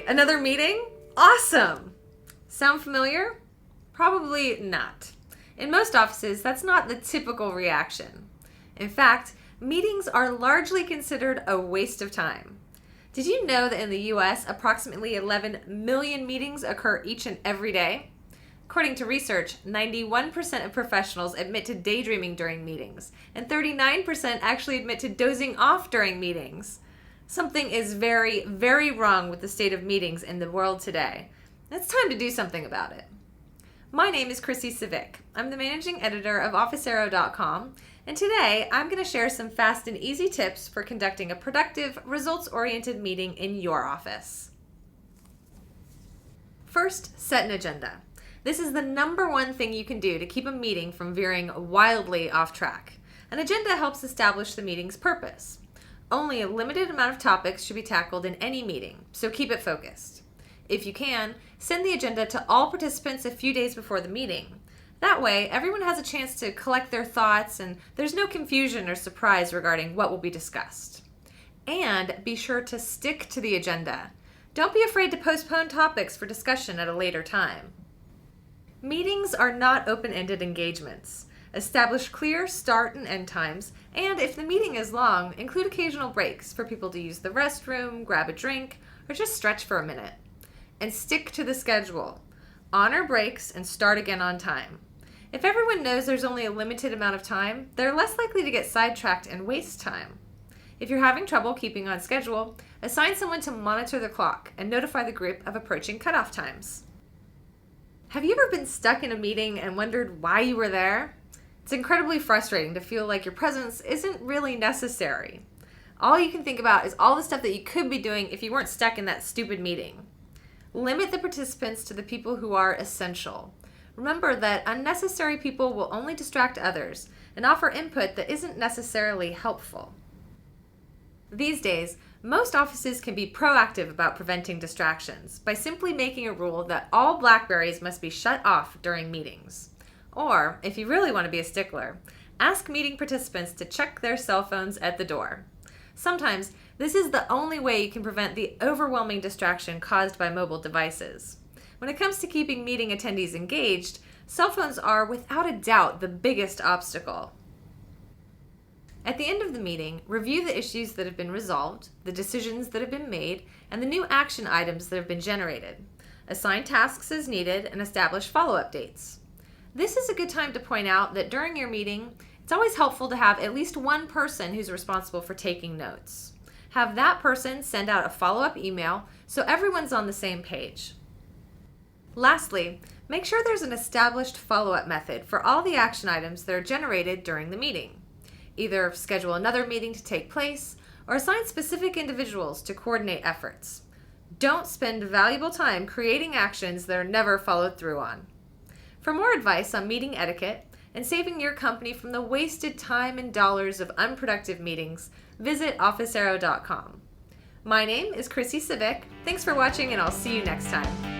right, another meeting? Awesome! Sound familiar? Probably not. In most offices, that's not the typical reaction. In fact, meetings are largely considered a waste of time. Did you know that in the US, approximately 11 million meetings occur each and every day? According to research, 91% of professionals admit to daydreaming during meetings, and 39% actually admit to dozing off during meetings. Something is very, very wrong with the state of meetings in the world today. It's time to do something about it. My name is Chrissy Civic. I'm the managing editor of OfficeArrow.com, and today I'm going to share some fast and easy tips for conducting a productive, results-oriented meeting in your office. First, set an agenda. This is the number one thing you can do to keep a meeting from veering wildly off track. An agenda helps establish the meeting's purpose. Only a limited amount of topics should be tackled in any meeting, so keep it focused. If you can, send the agenda to all participants a few days before the meeting. That way, everyone has a chance to collect their thoughts and there's no confusion or surprise regarding what will be discussed. And be sure to stick to the agenda. Don't be afraid to postpone topics for discussion at a later time. Meetings are not open-ended engagements. Establish clear start and end times, and if the meeting is long, include occasional breaks for people to use the restroom, grab a drink, or just stretch for a minute. And stick to the schedule. Honor breaks and start again on time. If everyone knows there's only a limited amount of time, they're less likely to get sidetracked and waste time. If you're having trouble keeping on schedule, assign someone to monitor the clock and notify the group of approaching cutoff times. Have you ever been stuck in a meeting and wondered why you were there? It's incredibly frustrating to feel like your presence isn't really necessary. All you can think about is all the stuff that you could be doing if you weren't stuck in that stupid meeting. Limit the participants to the people who are essential. Remember that unnecessary people will only distract others and offer input that isn't necessarily helpful. These days, most offices can be proactive about preventing distractions by simply making a rule that all BlackBerries must be shut off during meetings. Or, if you really want to be a stickler, ask meeting participants to check their cell phones at the door. Sometimes, this is the only way you can prevent the overwhelming distraction caused by mobile devices. When it comes to keeping meeting attendees engaged, cell phones are without a doubt the biggest obstacle. At the end of the meeting, review the issues that have been resolved, the decisions that have been made, and the new action items that have been generated. Assign tasks as needed and establish follow-up dates. This is a good time to point out that during your meeting, it's always helpful to have at least one person who's responsible for taking notes. Have that person send out a follow-up email so everyone's on the same page. Lastly, make sure there's an established follow-up method for all the action items that are generated during the meeting. Either schedule another meeting to take place or assign specific individuals to coordinate efforts. Don't spend valuable time creating actions that are never followed through on. For more advice on meeting etiquette and saving your company from the wasted time and dollars of unproductive meetings, visit OfficeArrow.com. My name is Chrissy Civic. Thanks for watching, and I'll see you next time.